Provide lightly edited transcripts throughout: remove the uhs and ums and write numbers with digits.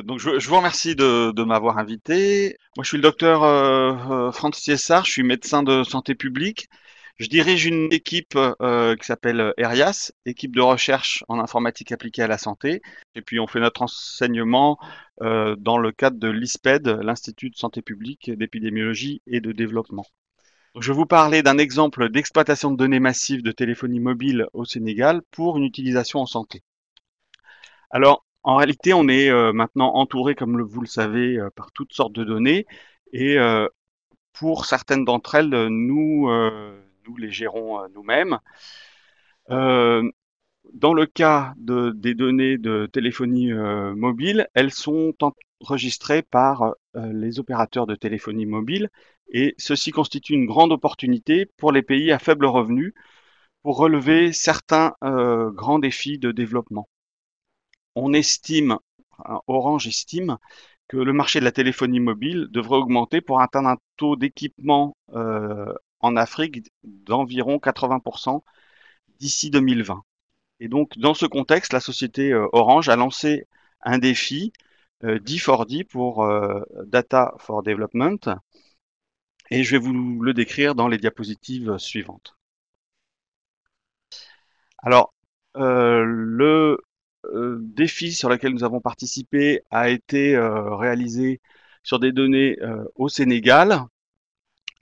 Donc je vous remercie de m'avoir invité. Moi, je suis le docteur Francis Essard, je suis médecin de santé publique. Je dirige une équipe qui s'appelle ERIAS, équipe de recherche en informatique appliquée à la santé. Et puis on fait notre enseignement dans le cadre de l'ISPED, l'Institut de santé publique, d'épidémiologie et de développement. Donc, je vais vous parler d'un exemple d'exploitation de données massives de téléphonie mobile au Sénégal pour une utilisation en santé. Alors, en réalité, on est maintenant entouré, comme vous le savez, par toutes sortes de données. Et pour certaines d'entre elles, nous les gérons nous-mêmes. Dans le cas des données de téléphonie mobile, elles sont enregistrées par les opérateurs de téléphonie mobile. Et ceci constitue une grande opportunité pour les pays à faible revenu pour relever certains grands défis de développement. Orange estime que le marché de la téléphonie mobile devrait augmenter pour atteindre un taux d'équipement en Afrique d'environ 80% d'ici 2020. Et donc, dans ce contexte, la société Orange a lancé un défi D4D pour Data for Development, et je vais vous le décrire dans les diapositives suivantes. Alors, le défi sur lequel nous avons participé a été réalisé sur des données au Sénégal.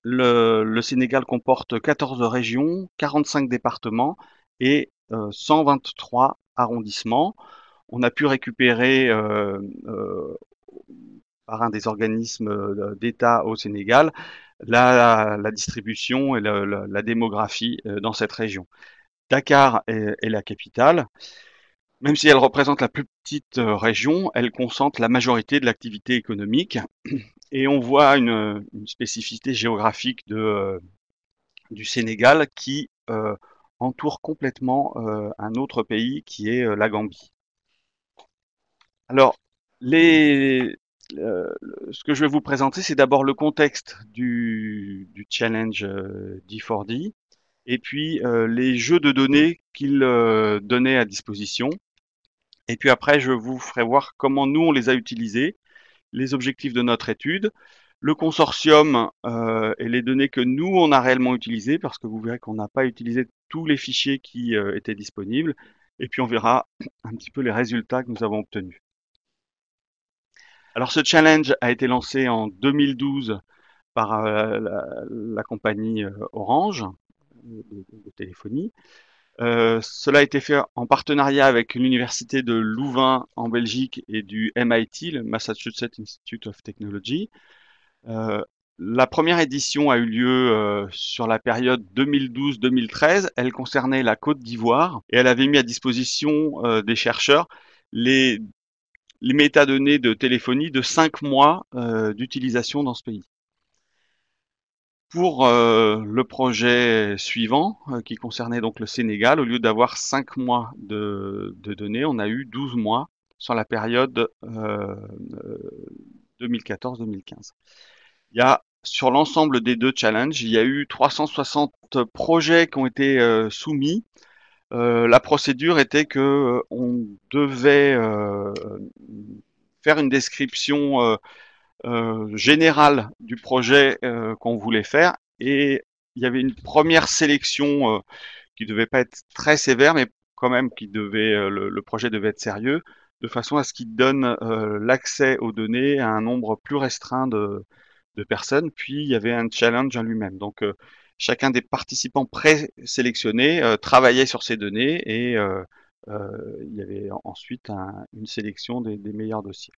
Le Sénégal comporte 14 régions, 45 départements et 123 arrondissements. On a pu récupérer par un des organismes d'État au Sénégal la distribution et la démographie dans cette région. Dakar est la capitale. Même si elle représente la plus petite région, elle concentre la majorité de l'activité économique. Et on voit une spécificité géographique du Sénégal qui entoure complètement un autre pays qui est la Gambie. Alors, ce que je vais vous présenter, c'est d'abord le contexte du challenge D4D et puis les jeux de données qu'il donnait à disposition. Et puis après, je vous ferai voir comment nous, on les a utilisés, les objectifs de notre étude, le consortium et les données que nous, on a réellement utilisées, parce que vous verrez qu'on n'a pas utilisé tous les fichiers qui étaient disponibles. Et puis on verra un petit peu les résultats que nous avons obtenus. Alors ce challenge a été lancé en 2012 par la compagnie Orange de téléphonie. Cela a été fait en partenariat avec l'université de Louvain en Belgique et du MIT, le Massachusetts Institute of Technology. La première édition a eu lieu sur la période 2012-2013. Elle concernait la Côte d'Ivoire et elle avait mis à disposition des chercheurs les métadonnées de téléphonie de 5 mois d'utilisation dans ce pays. Pour le projet suivant, qui concernait donc le Sénégal, au lieu d'avoir 5 mois de données, on a eu 12 mois sur la période 2014-2015. Il y a, sur l'ensemble des deux challenges, il y a eu 360 projets qui ont été soumis. La procédure était que on devait faire une description générale du projet qu'on voulait faire, et il y avait une première sélection qui devait pas être très sévère, mais quand même le projet devait être sérieux, de façon à ce qu'il donne l'accès aux données à un nombre plus restreint de personnes. Puis il y avait un challenge en lui-même. Donc chacun des participants présélectionnés travaillait sur ces données, et il y avait ensuite une sélection des meilleurs dossiers.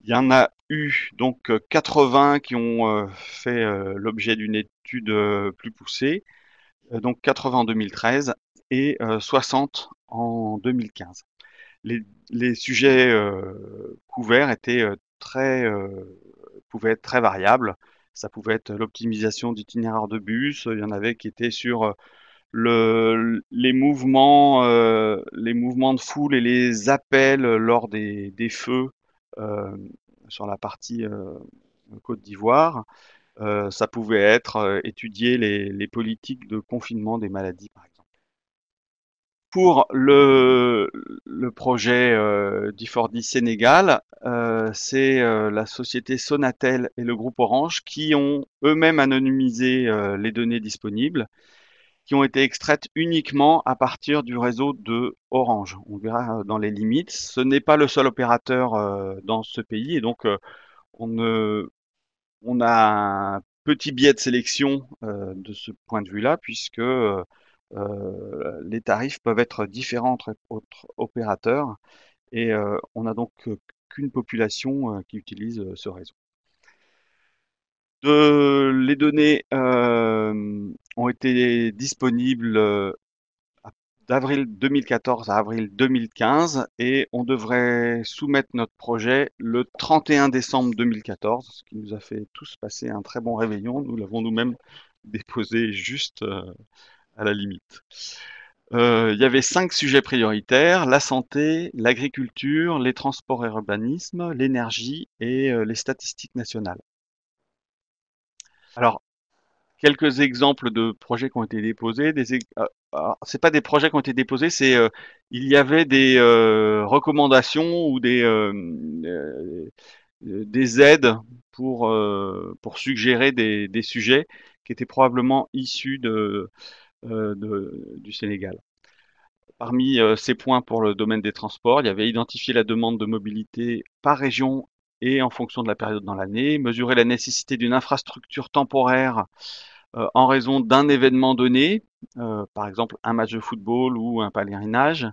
Il y en a eu donc 80 qui ont fait l'objet d'une étude plus poussée, donc 80 en 2013 et 60 en 2015. Les sujets couverts pouvaient être très variables. Ça pouvait être l'optimisation d'itinéraires de bus. Il y en avait qui étaient sur les mouvements de foule et les appels lors des feux sur la partie Côte d'Ivoire. Ça pouvait être étudier les politiques de confinement des maladies, par exemple. Pour le projet d'I4D Sénégal, c'est la société Sonatel et le groupe Orange qui ont eux-mêmes anonymisé les données disponibles, qui ont été extraites uniquement à partir du réseau de Orange. On verra dans les limites. Ce n'est pas le seul opérateur dans ce pays et donc on, on a un petit biais de sélection de ce point de vue-là, puisque les tarifs peuvent être différents entre autres opérateurs et on n'a donc qu'une population qui utilise ce réseau. Les données ont été disponibles d'avril 2014 à avril 2015 et on devrait soumettre notre projet le 31 décembre 2014, ce qui nous a fait tous passer un très bon réveillon. Nous l'avons nous-mêmes déposé juste à la limite. Il y avait 5 sujets prioritaires: la santé, l'agriculture, les transports et urbanisme, l'énergie et les statistiques nationales. Alors, quelques exemples de projets qui ont été déposés. C'est pas des projets qui ont été déposés, c'est il y avait des recommandations ou des aides pour suggérer des sujets qui étaient probablement issus du Sénégal. Parmi ces points pour le domaine des transports, il y avait identifier la demande de mobilité par région et en fonction de la période dans l'année, mesurer la nécessité d'une infrastructure temporaire en raison d'un événement donné, par exemple un match de football ou un pèlerinage,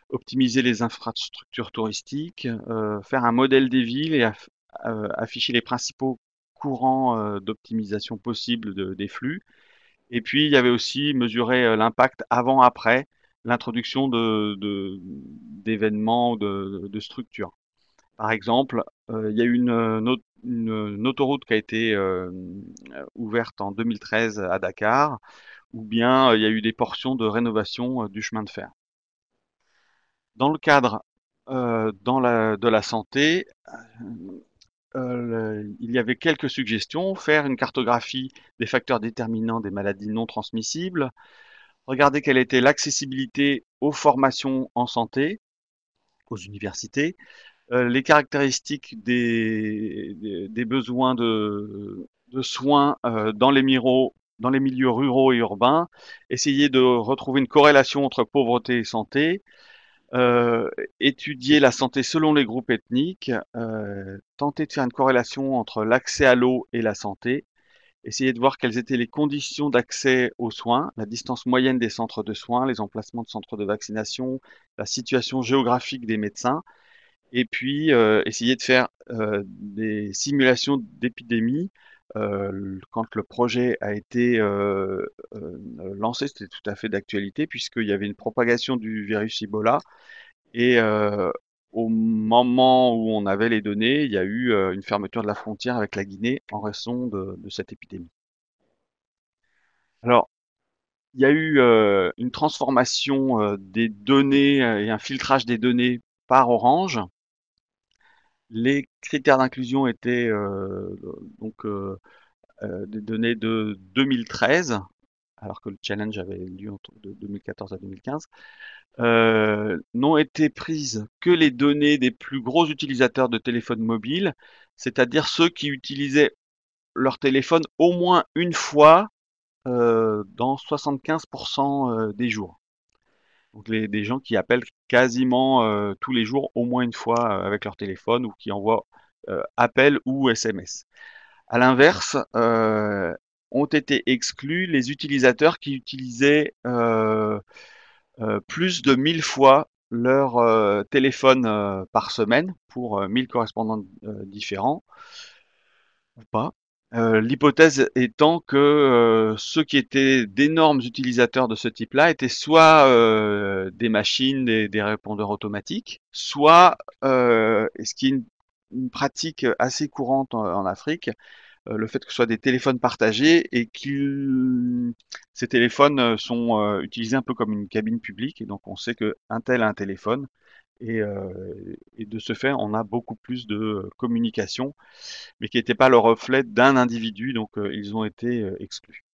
optimiser les infrastructures touristiques, faire un modèle des villes et afficher les principaux courants d'optimisation possibles des flux. Et puis, il y avait aussi mesurer l'impact avant-après l'introduction d'événements ou de structures. Par exemple, il y a eu une autoroute qui a été ouverte en 2013 à Dakar, ou bien il y a eu des portions de rénovation du chemin de fer. Dans le cadre de la santé, il y avait quelques suggestions: faire une cartographie des facteurs déterminants des maladies non transmissibles, regarder quelle était l'accessibilité aux formations en santé, aux universités, les caractéristiques des besoins de soins dans les milieux ruraux et urbains, essayer de retrouver une corrélation entre pauvreté et santé, étudier la santé selon les groupes ethniques, tenter de faire une corrélation entre l'accès à l'eau et la santé, essayer de voir quelles étaient les conditions d'accès aux soins, la distance moyenne des centres de soins, les emplacements de centres de vaccination, la situation géographique des médecins, et puis essayer de faire des simulations d'épidémie. Quand le projet a été lancé, c'était tout à fait d'actualité puisqu'il y avait une propagation du virus Ebola et au moment où on avait les données, il y a eu une fermeture de la frontière avec la Guinée en raison de cette épidémie. Alors, il y a eu une transformation des données et un filtrage des données par Orange. Les critères d'inclusion étaient donc des données de 2013, alors que le challenge avait lieu de 2014 à 2015. N'ont été prises que les données des plus gros utilisateurs de téléphones mobiles, c'est-à-dire ceux qui utilisaient leur téléphone au moins une fois dans 75% des jours. Donc des gens qui appellent quasiment tous les jours au moins une fois avec leur téléphone ou qui envoient appels ou SMS. À l'inverse, ont été exclus les utilisateurs qui utilisaient plus de 1000 fois leur téléphone par semaine pour 1000 correspondants différents ou pas. L'hypothèse étant que ceux qui étaient d'énormes utilisateurs de ce type-là étaient soit des machines, des répondeurs automatiques, soit, et ce qui est une pratique assez courante en Afrique, le fait que ce soit des téléphones partagés et que ces téléphones sont utilisés un peu comme une cabine publique et donc on sait qu'un tel a un téléphone et de ce fait on a beaucoup plus de communication mais qui n'était pas le reflet d'un individu, donc ils ont été exclus.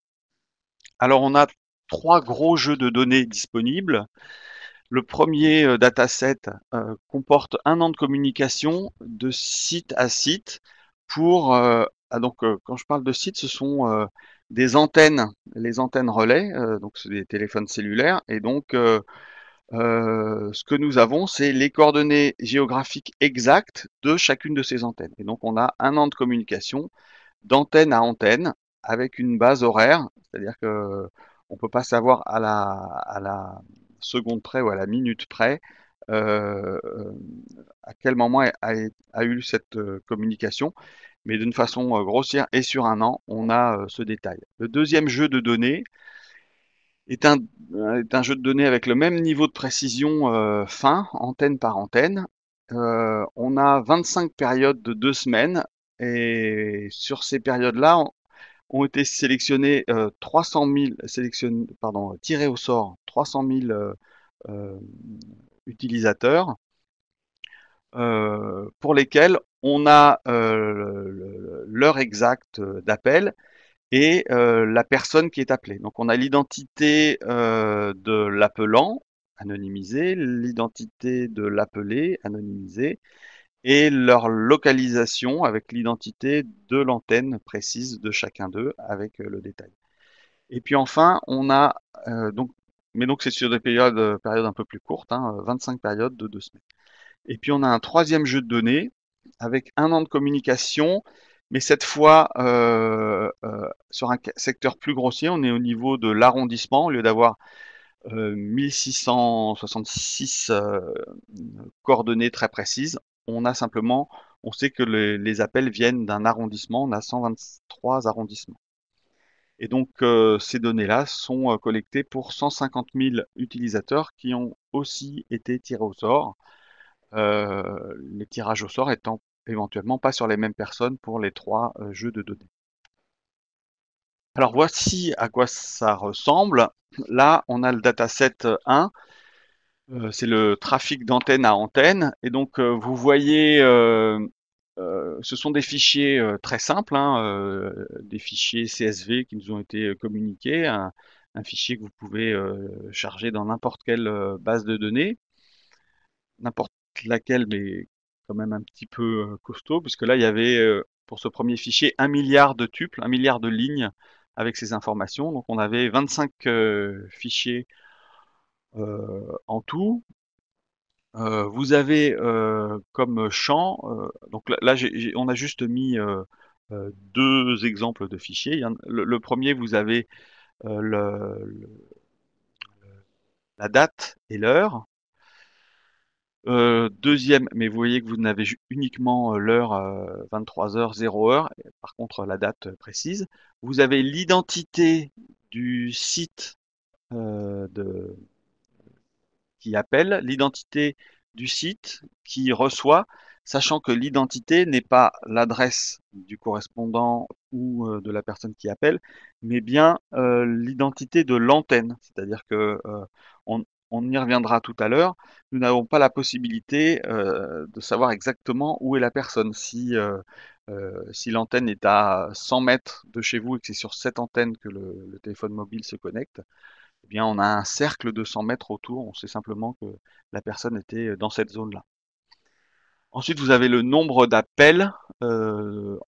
Alors on a 3 gros jeux de données disponibles. Le premier dataset comporte 1 an de communication de site à site pour quand je parle de site, ce sont des antennes, les antennes relais, donc c'est des téléphones cellulaires et donc ce que nous avons, c'est les coordonnées géographiques exactes de chacune de ces antennes. Et donc on a 1 an de communication d'antenne à antenne avec une base horaire, c'est-à-dire que on peut pas savoir à la seconde près ou à la minute près euh, euh, à quel moment a eu cette communication, mais d'une façon grossière et sur 1 an, on a ce détail. Le deuxième jeu de données est un jeu de données avec le même niveau de précision fin, antenne par antenne. On a 25 périodes de 2 semaines et sur ces périodes-là, ont été sélectionnés 300 000 tirés au sort 300 000 euh, utilisateurs pour lesquels on a l'heure exacte d'appel et la personne qui est appelée. Donc on a l'identité de l'appelant anonymisé, l'identité de l'appelé anonymisé et leur localisation avec l'identité de l'antenne précise de chacun d'eux avec le détail. Et puis enfin, on a mais donc c'est sur des périodes un peu plus courtes, 25 périodes de 2 semaines. Et puis on a un troisième jeu de données avec 1 an de communication, mais cette fois sur un secteur plus grossier, on est au niveau de l'arrondissement, au lieu d'avoir 1666 coordonnées très précises, on sait que les appels viennent d'un arrondissement, on a 123 arrondissements. Et donc ces données-là sont collectées pour 150 000 utilisateurs qui ont aussi été tirés au sort. Les tirages au sort étant éventuellement pas sur les mêmes personnes pour les 3 jeux de données. Alors voici à quoi ça ressemble. Là, on a le dataset 1, c'est le trafic d'antenne à antenne. Et donc vous voyez, ce sont des fichiers très simples, des fichiers CSV qui nous ont été communiqués, un fichier que vous pouvez charger dans n'importe quelle base de données, n'importe laquelle, mais quand même un petit peu costaud, puisque là, il y avait, pour ce premier fichier, 1 milliard de tuples, 1 milliard de lignes avec ces informations. Donc, on avait 25 fichiers en tout. Vous avez comme champ, donc là, on a juste mis 2 exemples de fichiers. Le premier, vous avez la date et l'heure. Deuxième, mais vous voyez que vous n'avez uniquement l'heure 23h 0h, par contre la date précise. Vous avez l'identité du site qui appelle, l'identité du site qui reçoit, sachant que l'identité n'est pas l'adresse du correspondant ou de la personne qui appelle, mais bien l'identité de l'antenne. C'est-à-dire que on y reviendra tout à l'heure, nous n'avons pas la possibilité de savoir exactement où est la personne. Si l'antenne est à 100 mètres de chez vous et que c'est sur cette antenne que le téléphone mobile se connecte, eh bien, on a un cercle de 100 mètres autour. On sait simplement que la personne était dans cette zone-là. Ensuite, vous avez le nombre d'appels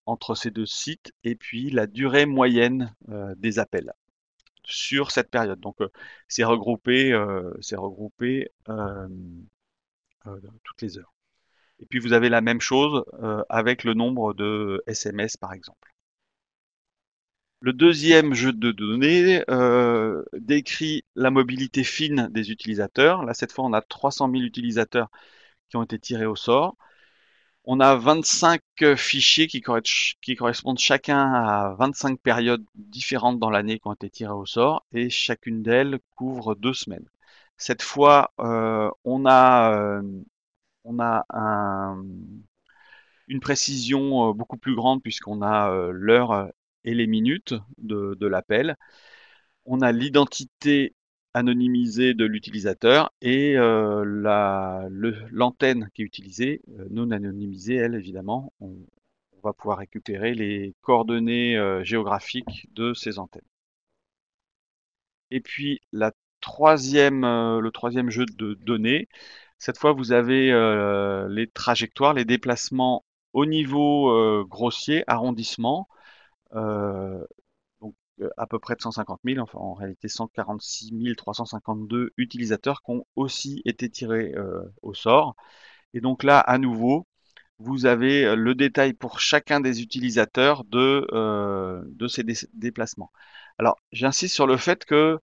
entre ces 2 sites et puis la durée moyenne des appels sur cette période. Donc, c'est regroupé toutes les heures. Et puis, vous avez la même chose avec le nombre de SMS, par exemple. Le deuxième jeu de données décrit la mobilité fine des utilisateurs. Là, cette fois, on a 300 000 utilisateurs qui ont été tirés au sort. On a 25 fichiers qui correspondent chacun à 25 périodes différentes dans l'année qui ont été tirées au sort et chacune d'elles couvre 2 semaines. Cette fois, on a une précision beaucoup plus grande puisqu'on a l'heure et les minutes de l'appel. On a l'identité anonymisée de l'utilisateur et l'antenne qui est utilisée, non anonymisée, elle évidemment. On va pouvoir récupérer les coordonnées géographiques de ces antennes. Et puis la le troisième jeu de données. Cette fois, vous avez les trajectoires, les déplacements au niveau grossier, arrondissement, donc à peu près de 150 000, enfin en réalité 146 352 utilisateurs qui ont aussi été tirés au sort. Et donc là, à nouveau, vous avez le détail pour chacun des utilisateurs de ces déplacements. Alors, j'insiste sur le fait que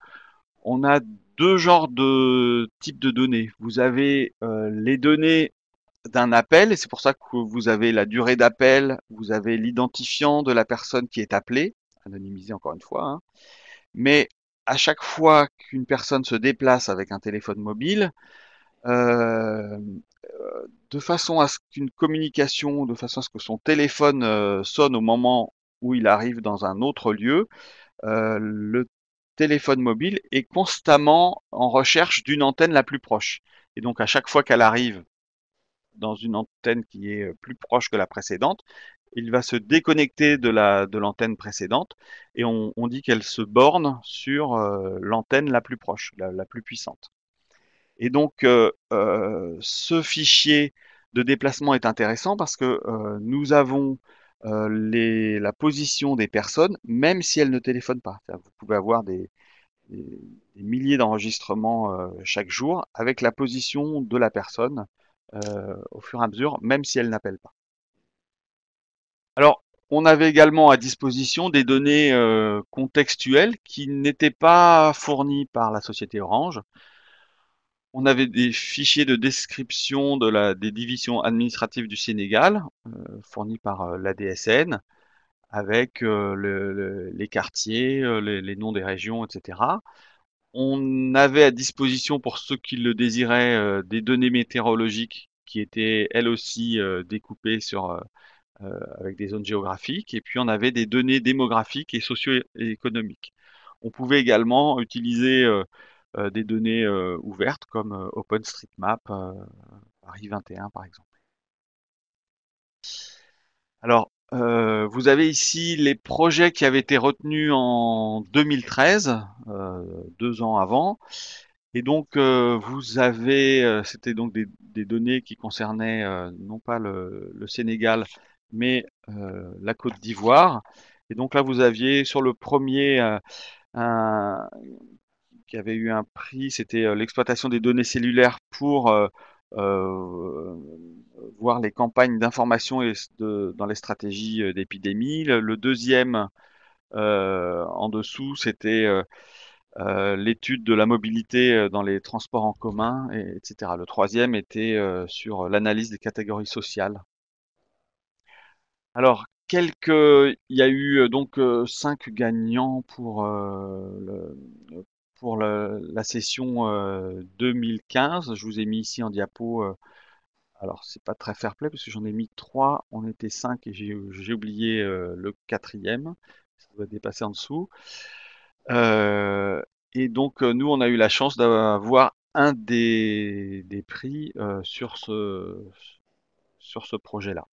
on a deux genres de types de données. Vous avez les données d'un appel, et c'est pour ça que vous avez la durée d'appel, vous avez l'identifiant de la personne qui est appelée, anonymisé encore une fois, hein. Mais à chaque fois qu'une personne se déplace avec un téléphone mobile, euh, de façon à ce qu'une communication, de façon à ce que son téléphone sonne au moment où il arrive dans un autre lieu, le téléphone mobile est constamment en recherche d'une antenne la plus proche. Et donc à chaque fois qu'elle arrive dans une antenne qui est plus proche que la précédente, il va se déconnecter de l'antenne précédente et on dit qu'elle se borne sur l'antenne la plus proche, la plus puissante. Et donc ce fichier de déplacement est intéressant parce que nous avons la position des personnes, même si elles ne téléphonent pas. Vous pouvez avoir des milliers d'enregistrements chaque jour avec la position de la personne au fur et à mesure, même si elle n'appelle pas. Alors, on avait également à disposition des données contextuelles qui n'étaient pas fournies par la société Orange. On avait des fichiers de description des divisions administratives du Sénégal, fournis par l'ADSN, avec les quartiers, les noms des régions, etc. On avait à disposition, pour ceux qui le désiraient, des données météorologiques qui étaient elles aussi découpées avec des zones géographiques. Et puis on avait des données démographiques et socio-économiques. On pouvait également utiliser des données ouvertes comme OpenStreetMap, Paris 21 par exemple. Alors, vous avez ici les projets qui avaient été retenus en 2013, 2 ans avant. Et donc, vous avez, c'était donc des données qui concernaient non pas le Sénégal, mais la Côte d'Ivoire. Et donc là, vous aviez sur le premier un, qui avait eu un prix, c'était l'exploitation des données cellulaires pour euh, voir les campagnes d'information dans les stratégies d'épidémie. Le deuxième en dessous, c'était l'étude de la mobilité dans les transports en commun, etc. Le troisième était sur l'analyse des catégories sociales. Alors, il y a eu donc 5 gagnants pour la session 2015. Je vous ai mis ici en diapo. Alors, c'est pas très fair-play parce que j'en ai mis 3. On était 5 et j'ai oublié le quatrième. Ça doit dépasser en dessous. Et donc, nous, on a eu la chance d'avoir un des prix sur ce projet-là.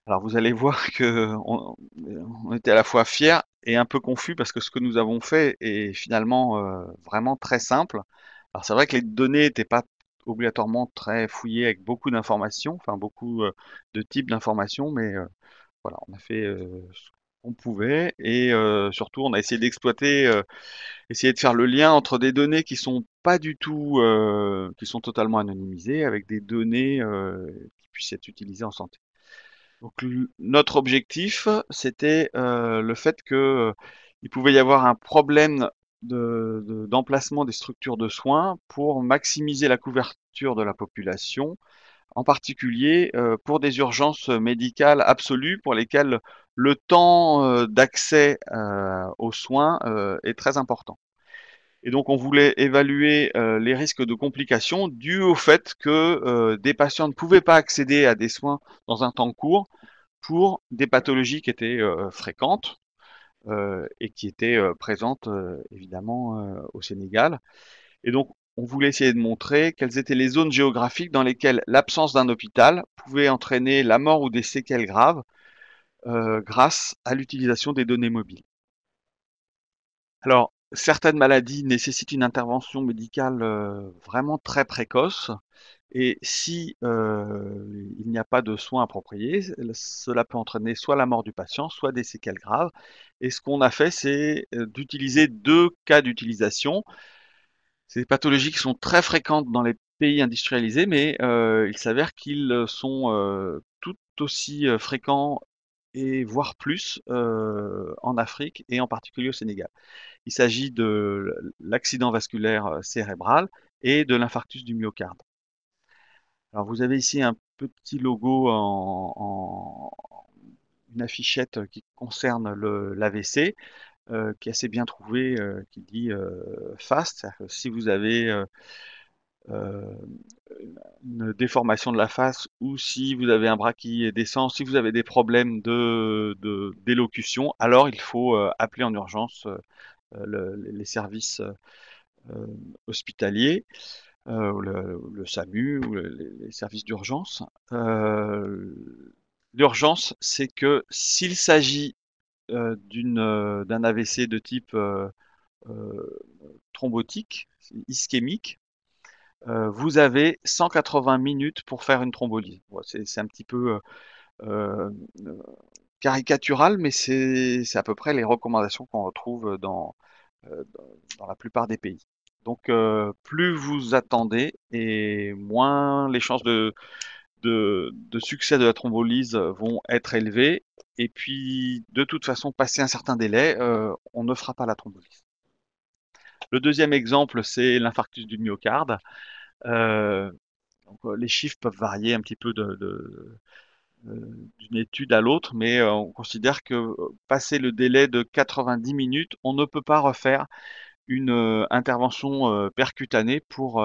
Alors, vous allez voir que on était à la fois fiers et un peu confus parce que ce que nous avons fait est finalement vraiment très simple. Alors, c'est vrai que les données n'étaient pas obligatoirement très fouillées avec beaucoup d'informations, enfin beaucoup de types d'informations, mais voilà, on a fait ce qu'on pouvait et surtout on a essayé d'exploiter, essayer de faire le lien entre des données qui sont pas du tout, qui sont totalement anonymisées avec des données qui puissent être utilisées en santé. Donc notre objectif, c'était le fait que il pouvait y avoir un problème d'emplacement des structures de soins pour maximiser la couverture de la population, en particulier pour des urgences médicales absolues pour lesquelles le temps d'accès aux soins est très important. Et donc on voulait évaluer les risques de complications dus au fait que des patients ne pouvaient pas accéder à des soins dans un temps court pour des pathologies qui étaient fréquentes et qui étaient présentes évidemment au Sénégal. Et donc, on voulait essayer de montrer quelles étaient les zones géographiques dans lesquelles l'absence d'un hôpital pouvait entraîner la mort ou des séquelles graves grâce à l'utilisation des données mobiles. Alors, certaines maladies nécessitent une intervention médicale vraiment très précoce. Et si il n'y a pas de soins appropriés, cela peut entraîner soit la mort du patient, soit des séquelles graves. Et ce qu'on a fait, c'est d'utiliser deux cas d'utilisation. Ces pathologies qui sont très fréquentes dans les pays industrialisés, mais il s'avère qu'ils sont tout aussi fréquents et voire plus en Afrique et en particulier au Sénégal. Il s'agit de l'accident vasculaire cérébral et de l'infarctus du myocarde. Alors vous avez ici un petit logo une affichette qui concerne l'AVC, qui est assez bien trouvé, qui dit FAST, c'est-à-dire que si vous avez euh, une déformation de la face ou si vous avez un bras qui descend, si vous avez des problèmes d'élocution, alors il faut appeler en urgence les services hospitaliers, le SAMU ou les services d'urgence. L'urgence, c'est que s'il s'agit d'un AVC de type thrombotique, ischémique, vous avez 180 minutes pour faire une thrombolyse. Bon, c'est un petit peu euh, caricatural, mais c'est à peu près les recommandations qu'on retrouve dans la plupart des pays. Donc, plus vous attendez et moins les chances de succès de la thrombolyse vont être élevées. Et puis, de toute façon, passé un certain délai, on ne fera pas la thrombolyse. Le deuxième exemple, c'est l'infarctus du myocarde. Euh, les chiffres peuvent varier un petit peu d'une étude à l'autre, mais on considère que passé le délai de 90 minutes, on ne peut pas refaire une intervention percutanée pour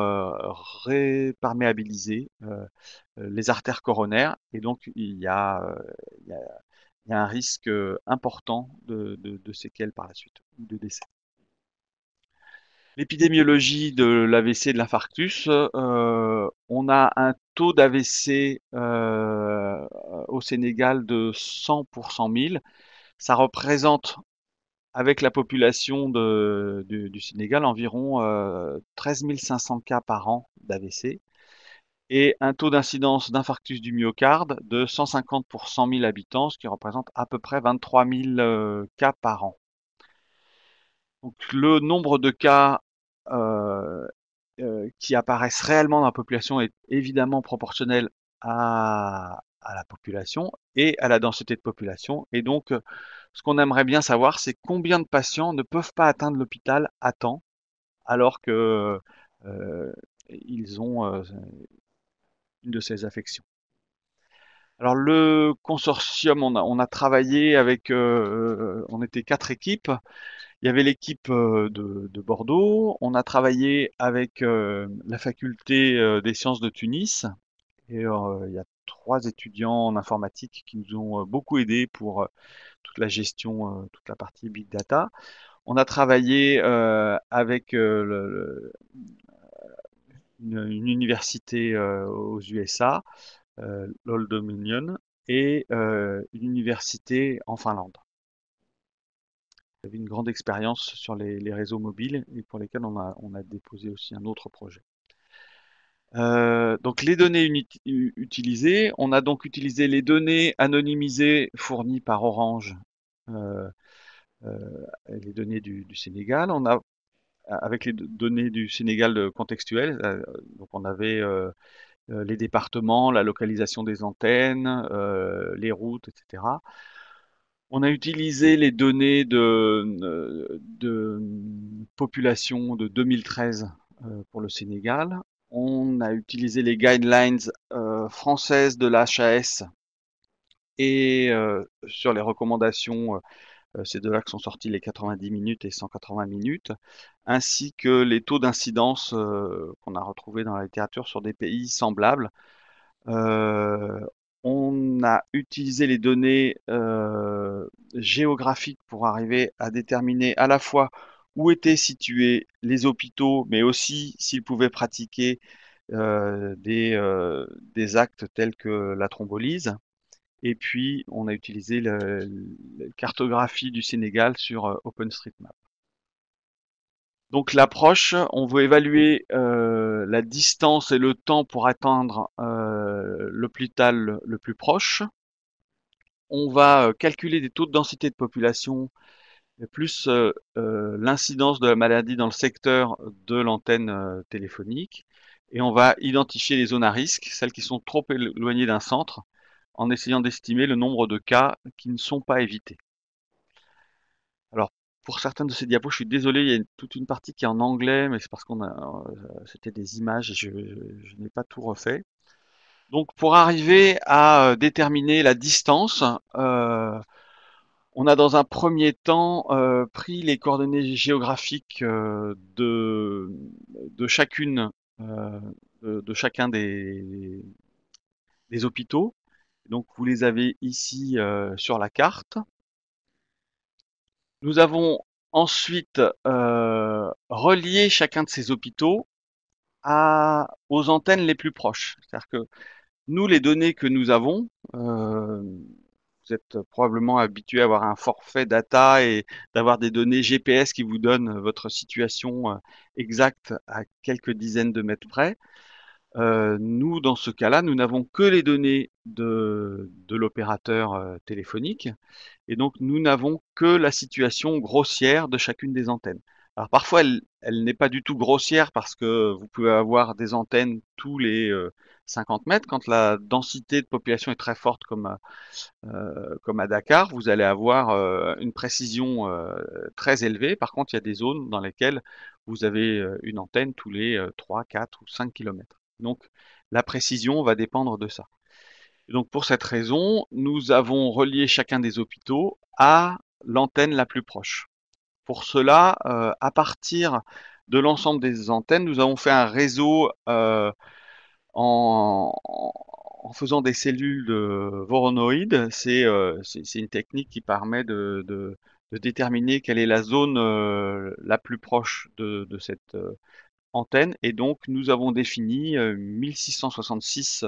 réperméabiliser les artères coronaires. Et donc, il y a- il y a un risque important de séquelles par la suite, ou de décès. L'épidémiologie de l'AVC et de l'infarctus, on a un taux d'AVC au Sénégal de 100 pour 100 000. Ça représente, avec la population du Sénégal, environ 13 500 cas par an d'AVC et un taux d'incidence d'infarctus du myocarde de 150 pour 100 000 habitants, ce qui représente à peu près 23 000 cas par an. Donc, le nombre de cas qui apparaissent réellement dans la population est évidemment proportionnel à la population et à la densité de population. Et donc, ce qu'on aimerait bien savoir, c'est combien de patients ne peuvent pas atteindre l'hôpital à temps alors que ils ont une de ces affections. Alors le consortium, on a travaillé avec, on était 4 équipes. Il y avait l'équipe de Bordeaux. On a travaillé avec la faculté des sciences de Tunis. Et il y a 3 étudiants en informatique qui nous ont beaucoup aidés pour toute la gestion, toute la partie big data. On a travaillé avec une université aux USA, l'Old Dominion, et une université en Finlande. Il y avait une grande expérience sur les réseaux mobiles et pour lesquels on a déposé aussi un autre projet. Donc les données utilisées, on a donc utilisé les données anonymisées fournies par Orange, euh, les données du Sénégal. On a avec les données du Sénégal contextuelles, donc on avait les départements, la localisation des antennes, les routes, etc. On a utilisé les données de population de 2013 pour le Sénégal. On a utilisé les guidelines françaises de l'HAS et sur les recommandations, c'est de là que sont sortis les 90 minutes et 180 minutes, ainsi que les taux d'incidence qu'on a retrouvés dans la littérature sur des pays semblables. Euh, on a utilisé les données géographiques pour arriver à déterminer à la fois où étaient situés les hôpitaux, mais aussi s'ils pouvaient pratiquer des actes tels que la thrombolyse. Et puis, on a utilisé la cartographie du Sénégal sur OpenStreetMap. Donc l'approche, on veut évaluer la distance et le temps pour atteindre l'hôpital le plus proche. On va calculer des taux de densité de population plus l'incidence de la maladie dans le secteur de l'antenne téléphonique. Et on va identifier les zones à risque, celles qui sont trop éloignées d'un centre, en essayant d'estimer le nombre de cas qui ne sont pas évités. Alors, pour certaines de ces diapos, je suis désolé, il y a toute une partie qui est en anglais, mais c'est parce c'était des images et je n'ai pas tout refait. Donc, pour arriver à déterminer la distance, on a dans un premier temps pris les coordonnées géographiques de chacune de chacun des hôpitaux. Donc vous les avez ici sur la carte. Nous avons ensuite relié chacun de ces hôpitaux aux antennes les plus proches. C'est-à-dire que nous, les données que nous avons, vous êtes probablement habitué à avoir un forfait data et d'avoir des données GPS qui vous donnent votre situation exacte à quelques dizaines de mètres près. Nous, dans ce cas-là, nous n'avons que les données de l'opérateur téléphonique et donc nous n'avons que la situation grossière de chacune des antennes. Alors parfois, elle n'est pas du tout grossière parce que vous pouvez avoir des antennes tous les 50 mètres. Quand la densité de population est très forte comme à Dakar, vous allez avoir une précision très élevée. Par contre, il y a des zones dans lesquelles vous avez une antenne tous les 3, 4 ou 5 km. Donc, la précision va dépendre de ça. Et donc, pour cette raison, nous avons relié chacun des hôpitaux à l'antenne la plus proche. Pour cela, à partir de l'ensemble des antennes, nous avons fait un réseau en faisant des cellules de Voronoi. C'est une technique qui permet de déterminer quelle est la zone la plus proche de cette antenne. Et donc, nous avons défini 1666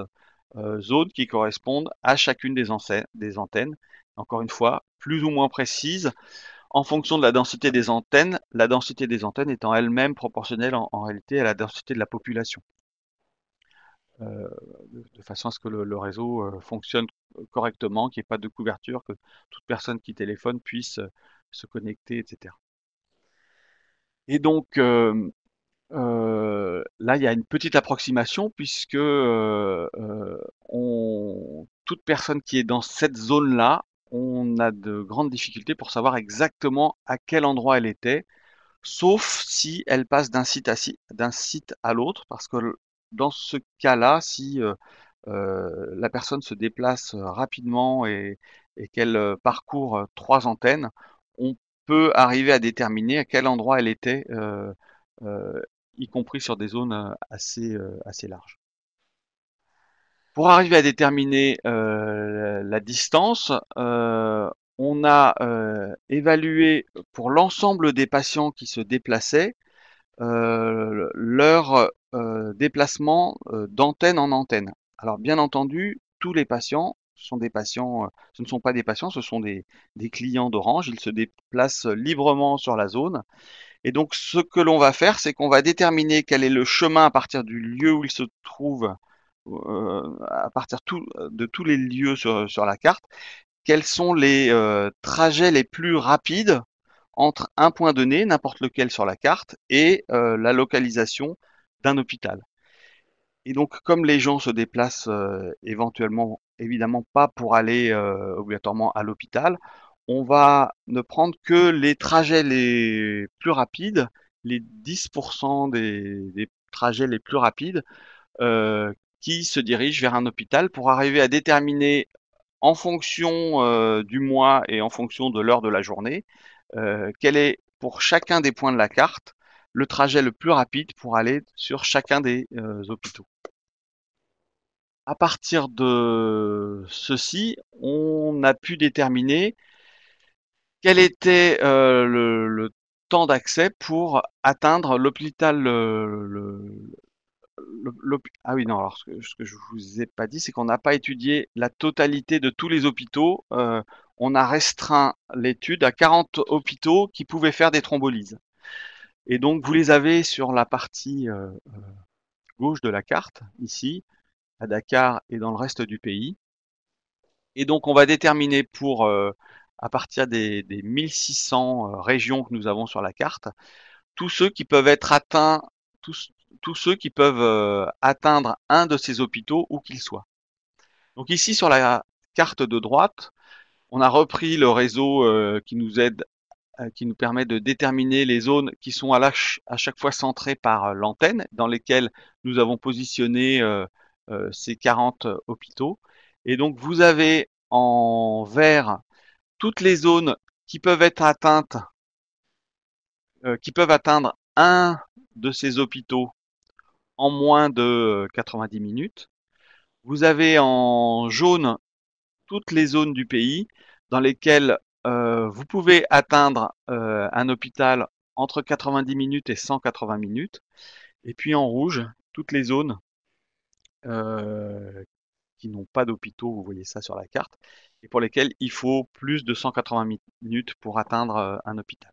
zones qui correspondent à chacune des antennes. Encore une fois, plus ou moins précises en fonction de la densité des antennes, la densité des antennes étant elle-même proportionnelle en réalité à la densité de la population. De façon à ce que le réseau fonctionne correctement, qu'il n'y ait pas de couverture, que toute personne qui téléphone puisse se connecter, etc. Et donc, là, il y a une petite approximation puisque toute personne qui est dans cette zone-là, on a de grandes difficultés pour savoir exactement à quel endroit elle était, sauf si elle passe d'un site à l'autre, parce que dans ce cas-là, si la personne se déplace rapidement et qu'elle parcourt 3 antennes, on peut arriver à déterminer à quel endroit elle était, euh, y compris sur des zones assez larges. Pour arriver à déterminer la distance, on a évalué pour l'ensemble des patients qui se déplaçaient leur déplacement d'antenne en antenne. Alors bien entendu, tous les patients sont des patients, ce ne sont pas des patients, ce sont des clients d'Orange. Ils se déplacent librement sur la zone. Et donc ce que l'on va faire, c'est qu'on va déterminer quel est le chemin à partir du lieu où ils se trouvent, à partir de tous les lieux sur la carte, quels sont les trajets les plus rapides entre un point donné, n'importe lequel sur la carte, et la localisation d'un hôpital. Et donc, comme les gens se déplacent éventuellement, évidemment pas pour aller obligatoirement à l'hôpital, on va ne prendre que les trajets les plus rapides, les 10% des trajets les plus rapides qui se dirigent vers un hôpital pour arriver à déterminer en fonction du mois et en fonction de l'heure de la journée, quel est pour chacun des points de la carte le trajet le plus rapide pour aller sur chacun des hôpitaux. À partir de ceci, on a pu déterminer quel était le temps d'accès pour atteindre l'hôpital. Ah oui, non, alors ce que je vous ai pas dit, c'est qu'on n'a pas étudié la totalité de tous les hôpitaux. On a restreint l'étude à 40 hôpitaux qui pouvaient faire des thrombolyses. Et donc vous les avez sur la partie gauche de la carte, ici, à Dakar et dans le reste du pays. Et donc on va déterminer à partir des 1600 régions que nous avons sur la carte, tous ceux qui peuvent être atteints, tous, tous ceux qui peuvent atteindre un de ces hôpitaux où qu'ils soient. Donc ici sur la carte de droite, on a repris le réseau qui nous aide, qui nous permet de déterminer les zones qui sont à chaque fois centrées par l'antenne, dans lesquelles nous avons positionné ces 40 hôpitaux. Et donc vous avez en vert toutes les zones qui peuvent être atteintes, qui peuvent atteindre un de ces hôpitaux en moins de 90 minutes. Vous avez en jaune toutes les zones du pays dans lesquelles vous pouvez atteindre un hôpital entre 90 minutes et 180 minutes. Et puis en rouge, toutes les zones euh, qui n'ont pas d'hôpitaux, vous voyez ça sur la carte, et pour lesquelles il faut plus de 180 minutes pour atteindre un hôpital.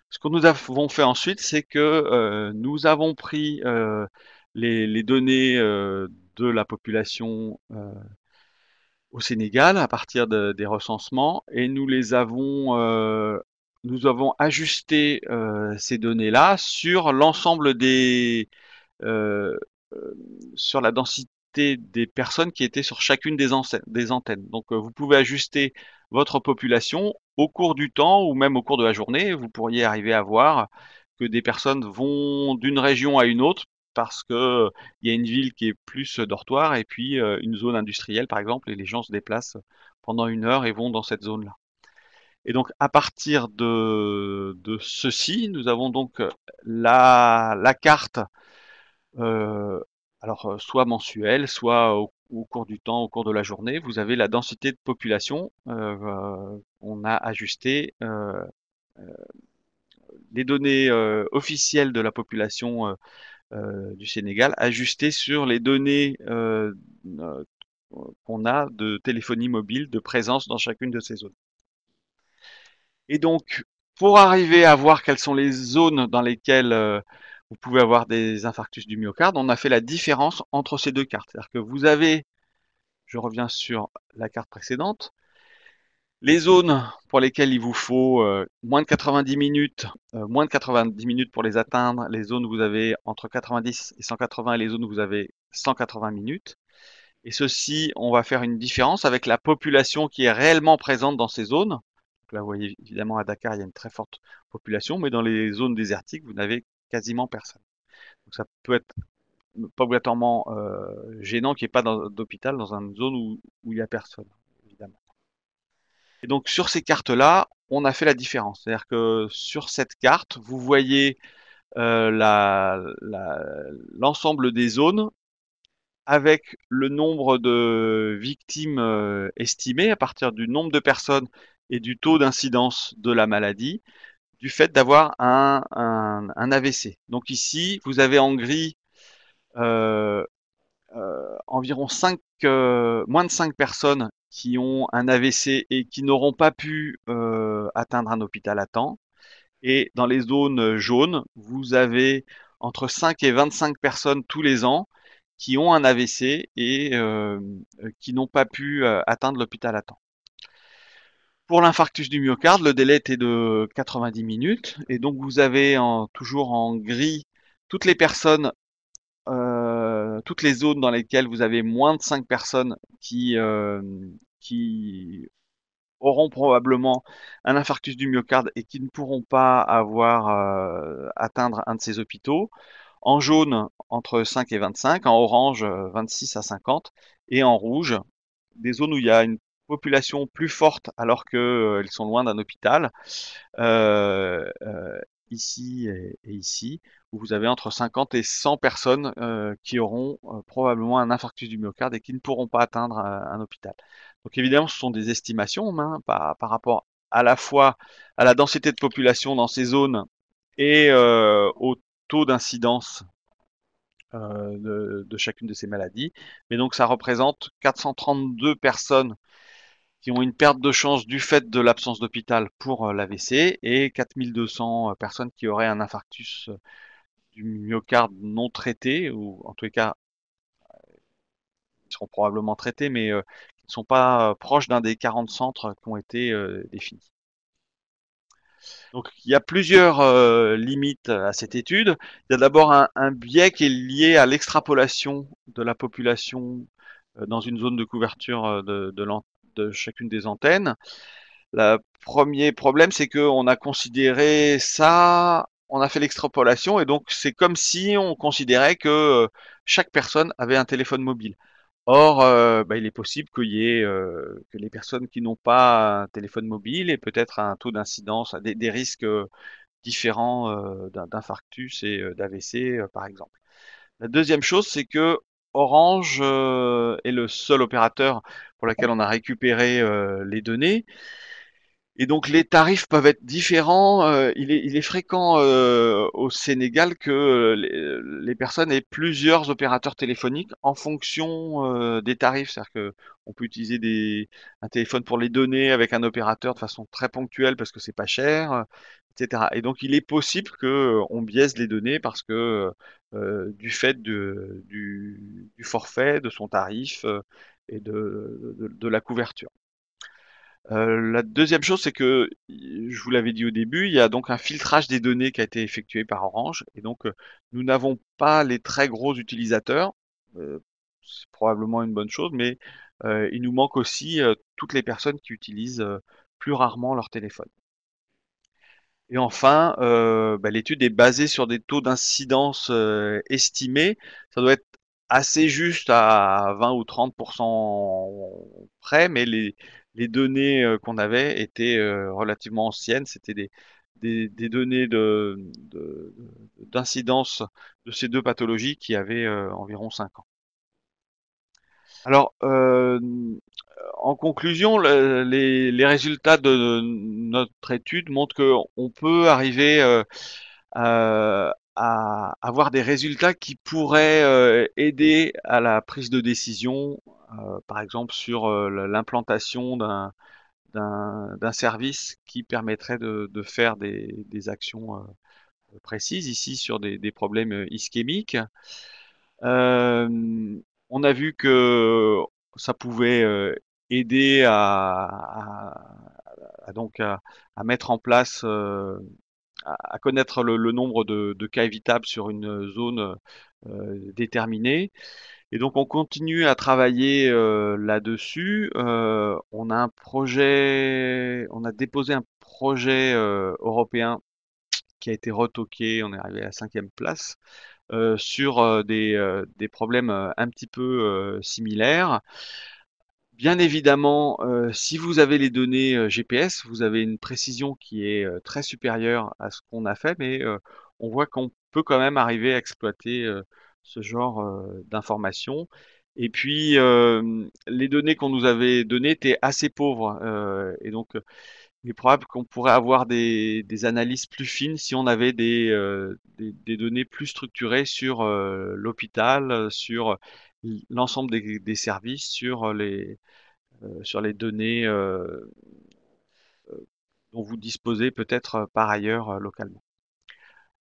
Ce que nous avons fait ensuite, c'est que nous avons pris les données de la population au Sénégal à partir des recensements et nous avons ajusté ces données-là sur l'ensemble euh, euh, sur la densité des personnes qui étaient sur chacune des antennes. Donc vous pouvez ajuster votre population au cours du temps ou même au cours de la journée. Vous pourriez arriver à voir que des personnes vont d'une région à une autre parce que il y a une ville qui est plus dortoir et puis une zone industrielle par exemple et les gens se déplacent pendant 1 heure et vont dans cette zone-là. Et donc à partir de ceci, nous avons donc la carte alors soit mensuelle, soit au cours du temps, au cours de la journée. Vous avez la densité de population. On a ajusté les données officielles de la population du Sénégal, ajustées sur les données qu'on a de téléphonie mobile, de présence dans chacune de ces zones. Et donc, pour arriver à voir quelles sont les zones dans lesquelles vous pouvez avoir des infarctus du myocarde, on a fait la différence entre ces deux cartes. C'est-à-dire que vous avez, je reviens sur la carte précédente, les zones pour lesquelles il vous faut moins de 90 minutes, moins de 90 minutes pour les atteindre, les zones où vous avez entre 90 et 180 et les zones où vous avez 180 minutes. Et ceci, on va faire une différence avec la population qui est réellement présente dans ces zones. Donc là, vous voyez, évidemment, à Dakar, il y a une très forte population, mais dans les zones désertiques, vous n'avez quasiment personne. Donc ça peut être pas obligatoirement gênant qu'il n'y ait pas d'hôpital dans une zone où il n'y a personne, évidemment. Et donc sur ces cartes-là, on a fait la différence. C'est-à-dire que sur cette carte, vous voyez l'ensemble des zones avec le nombre de victimes estimées à partir du nombre de personnes et du taux d'incidence de la maladie, du fait d'avoir un AVC. Donc ici, vous avez en gris environ moins de 5 personnes qui ont un AVC et qui n'auront pas pu atteindre un hôpital à temps. Et dans les zones jaunes, vous avez entre 5 et 25 personnes tous les ans qui ont un AVC et qui n'ont pas pu atteindre l'hôpital à temps. Pour l'infarctus du myocarde, le délai était de 90 minutes et donc vous avez toujours en gris toutes les personnes, toutes les zones dans lesquelles vous avez moins de 5 personnes qui auront probablement un infarctus du myocarde et qui ne pourront pas atteindre un de ces hôpitaux. En jaune, entre 5 et 25, en orange, 26 à 50, et en rouge, des zones où il y a une population plus forte alors qu'elles sont loin d'un hôpital, ici et ici, où vous avez entre 50 et 100 personnes qui auront probablement un infarctus du myocarde et qui ne pourront pas atteindre un hôpital. Donc évidemment, ce sont des estimations par rapport à la fois à la densité de population dans ces zones et au taux d'incidence de chacune de ces maladies. Mais donc ça représente 432 personnes qui ont une perte de chance du fait de l'absence d'hôpital pour l'AVC et 4200 personnes qui auraient un infarctus du myocarde non traité, ou en tous les cas, ils seront probablement traités, mais qui ne sont pas proches d'un des 40 centres qui ont été définis. Donc il y a plusieurs limites à cette étude. Il y a d'abord un biais qui est lié à l'extrapolation de la population dans une zone de couverture de chacune des antennes. Le premier problème, c'est qu'on a considéré ça, on a fait l'extrapolation, et donc c'est comme si on considérait que chaque personne avait un téléphone mobile. Or, bah, il est possible qu'il y ait que les personnes qui n'ont pas un téléphone mobile aient peut-être un taux d'incidence, des risques différents d'infarctus et d'AVC, par exemple. La deuxième chose, c'est que Orange est le seul opérateur pour lequel on a récupéré les données. Et donc les tarifs peuvent être différents. Il est fréquent au Sénégal que les personnes aient plusieurs opérateurs téléphoniques en fonction des tarifs. C'est-à-dire que on peut utiliser un téléphone pour les données avec un opérateur de façon très ponctuelle parce que c'est pas cher, etc. Et donc il est possible que on biaise les données parce que du fait du forfait, de son tarif et de la couverture. La deuxième chose, c'est que, je vous l'avais dit au début, il y a donc un filtrage des données qui a été effectué par Orange, et donc nous n'avons pas les très gros utilisateurs. C'est probablement une bonne chose, mais il nous manque aussi toutes les personnes qui utilisent plus rarement leur téléphone. Et enfin, bah, l'étude est basée sur des taux d'incidence estimés. Ça doit être assez juste à 20 ou 30% près, mais les données qu'on avait étaient relativement anciennes. C'était des données d'incidence de ces deux pathologies qui avaient environ 5 ans. Alors, en conclusion, les résultats de notre étude montrent qu'on peut arriver à avoir des résultats qui pourraient aider à la prise de décision, par exemple sur l'implantation d'un service qui permettrait de faire des actions précises, ici sur des problèmes ischémiques. On a vu que ça pouvait aider donc à mettre en place, à connaître le nombre de cas évitables sur une zone déterminée. Et donc on continue à travailler là-dessus. On a déposé un projet européen qui a été retoqué. On est arrivé à la 5e place sur des problèmes un petit peu similaires. Bien évidemment, si vous avez les données GPS, vous avez une précision qui est très supérieure à ce qu'on a fait, mais on voit qu'on peut quand même arriver à exploiter ce genre d'informations. Et puis, les données qu'on nous avait données étaient assez pauvres, et donc il est probable qu'on pourrait avoir des analyses plus fines si on avait des données plus structurées sur l'hôpital, sur l'ensemble des services, sur les données dont vous disposez peut-être par ailleurs localement.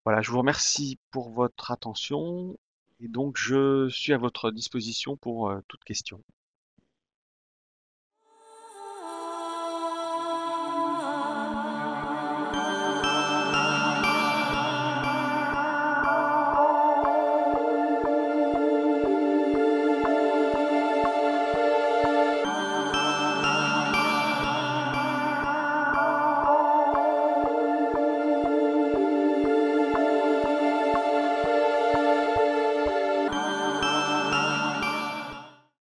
Voilà, je vous remercie pour votre attention, et donc je suis à votre disposition pour toute question.